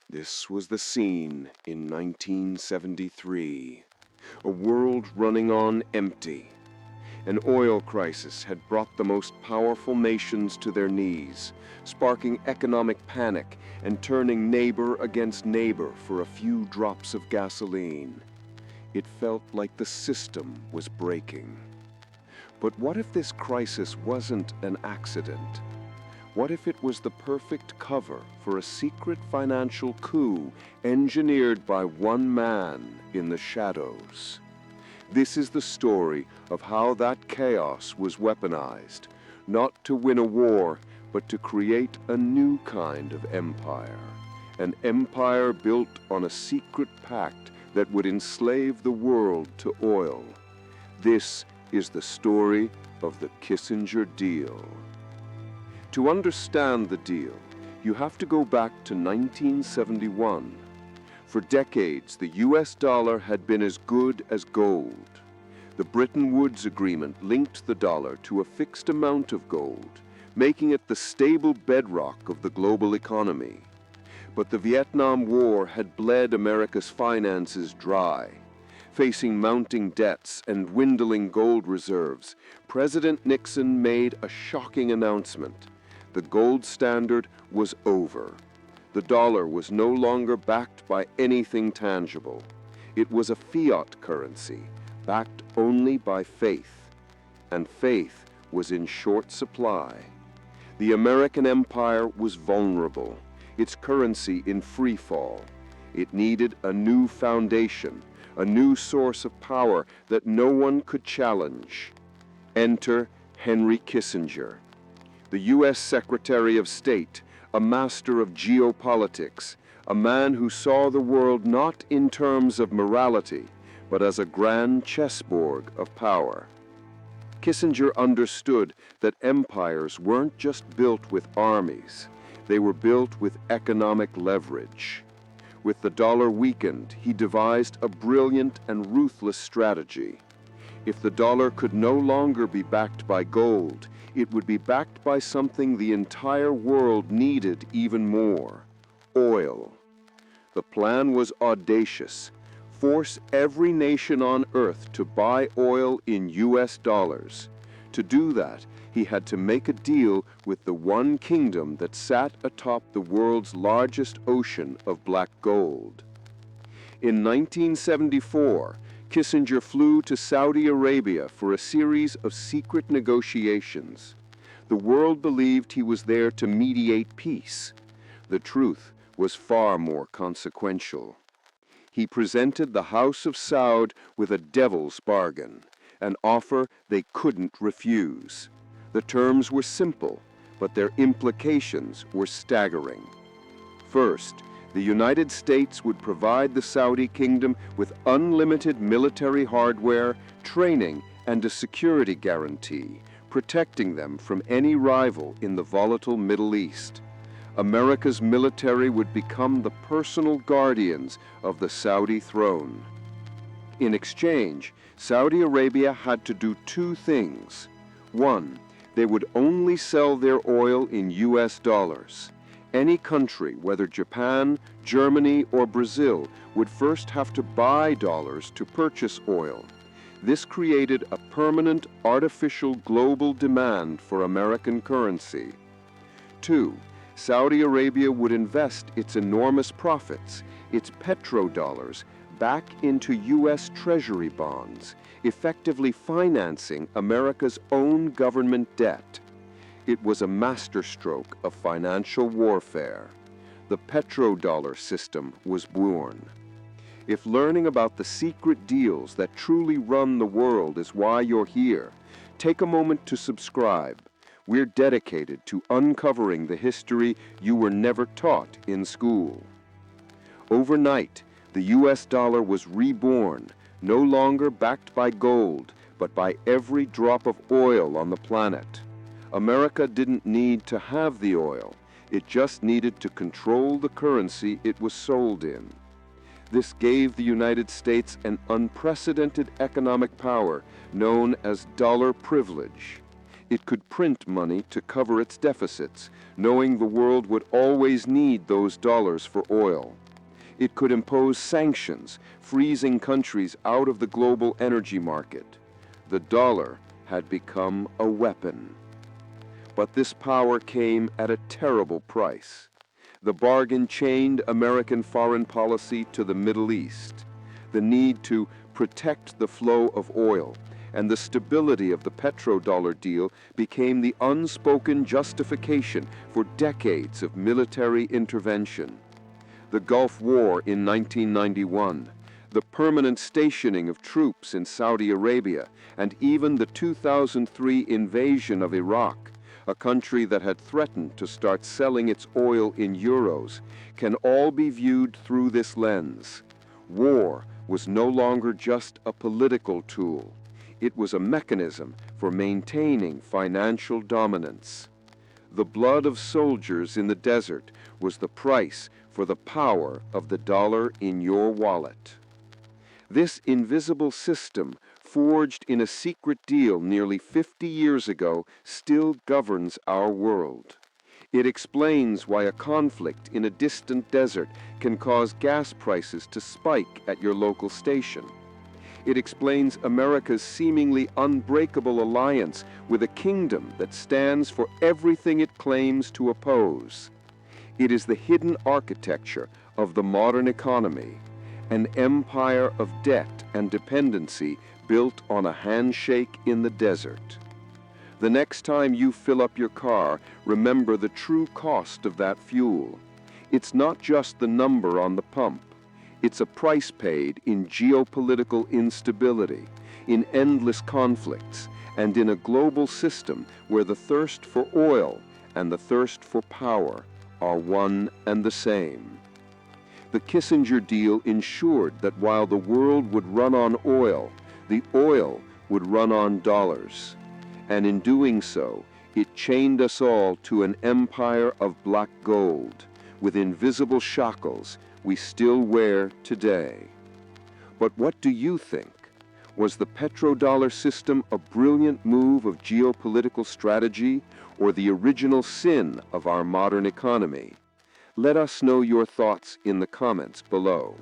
This was the scene in 1973. A world running on empty. An oil crisis had brought the most powerful nations to their knees, sparking economic panic and turning neighbor against neighbor for a few drops of gasoline. It felt like the system was breaking. But what if this crisis wasn't an accident? What if it was the perfect cover for a secret financial coup engineered by one man in the shadows? This is the story of how that chaos was weaponized, not to win a war, but to create a new kind of empire. An empire built on a secret pact that would enslave the world to oil. This is the story of the Kissinger deal. To understand the deal, you have to go back to 1971. For decades, the US dollar had been as good as gold. The Bretton Woods Agreement linked the dollar to a fixed amount of gold, making it the stable bedrock of the global economy. But the Vietnam War had bled America's finances dry. Facing mounting debts and dwindling gold reserves, President Nixon made a shocking announcement. The gold standard was over. The dollar was no longer backed by anything tangible. It was a fiat currency, backed only by faith. And faith was in short supply. The American empire was vulnerable, its currency in free fall. It needed a new foundation, a new source of power that no one could challenge. Enter Henry Kissinger, the U.S. Secretary of State, a master of geopolitics, a man who saw the world not in terms of morality, but as a grand chessboard of power. Kissinger understood that empires weren't just built with armies, they were built with economic leverage. With the dollar weakened, he devised a brilliant and ruthless strategy. If the dollar could no longer be backed by gold, it would be backed by something the entire world needed even more: oil. The plan was audacious. Force every nation on earth to buy oil in US dollars. To do that, he had to make a deal with the one kingdom that sat atop the world's largest ocean of black gold. In 1974, Kissinger flew to Saudi Arabia for a series of secret negotiations. The world believed he was there to mediate peace. The truth was far more consequential. He presented the House of Saud with a devil's bargain, an offer they couldn't refuse. The terms were simple, but their implications were staggering. First, the United States would provide the Saudi kingdom with unlimited military hardware, training, and a security guarantee, protecting them from any rival in the volatile Middle East. America's military would become the personal guardians of the Saudi throne. In exchange, Saudi Arabia had to do two things. One, they would only sell their oil in US dollars. Any country, whether Japan, Germany, or Brazil, would first have to buy dollars to purchase oil. This created a permanent artificial global demand for American currency. Two, Saudi Arabia would invest its enormous profits, its petrodollars, back into U.S. Treasury bonds, effectively financing America's own government debt. It was a masterstroke of financial warfare. The petrodollar system was born. If learning about the secret deals that truly run the world is why you're here, take a moment to subscribe. We're dedicated to uncovering the history you were never taught in school. Overnight, the US dollar was reborn, no longer backed by gold, but by every drop of oil on the planet. America didn't need to have the oil. It just needed to control the currency it was sold in. This gave the United States an unprecedented economic power known as dollar privilege. It could print money to cover its deficits, knowing the world would always need those dollars for oil. It could impose sanctions, freezing countries out of the global energy market. The dollar had become a weapon. But this power came at a terrible price. The bargain chained American foreign policy to the Middle East. The need to protect the flow of oil and the stability of the petrodollar deal became the unspoken justification for decades of military intervention. The Gulf War in 1991, the permanent stationing of troops in Saudi Arabia, and even the 2003 invasion of Iraq, a country that had threatened to start selling its oil in euros, can all be viewed through this lens. War was no longer just a political tool. It was a mechanism for maintaining financial dominance. The blood of soldiers in the desert was the price for the power of the dollar in your wallet. This invisible system, forged in a secret deal nearly 50 years ago, still governs our world. It explains why a conflict in a distant desert can cause gas prices to spike at your local station. It explains America's seemingly unbreakable alliance with a kingdom that stands for everything it claims to oppose. It is the hidden architecture of the modern economy, an empire of debt and dependency built on a handshake in the desert. The next time you fill up your car, remember the true cost of that fuel. It's not just the number on the pump. It's a price paid in geopolitical instability, in endless conflicts, and in a global system where the thirst for oil and the thirst for power are one and the same. The Kissinger deal ensured that while the world would run on oil, the oil would run on dollars. And in doing so, it chained us all to an empire of black gold, with invisible shackles we still wear today. But what do you think? Was the petrodollar system a brilliant move of geopolitical strategy or the original sin of our modern economy? Let us know your thoughts in the comments below.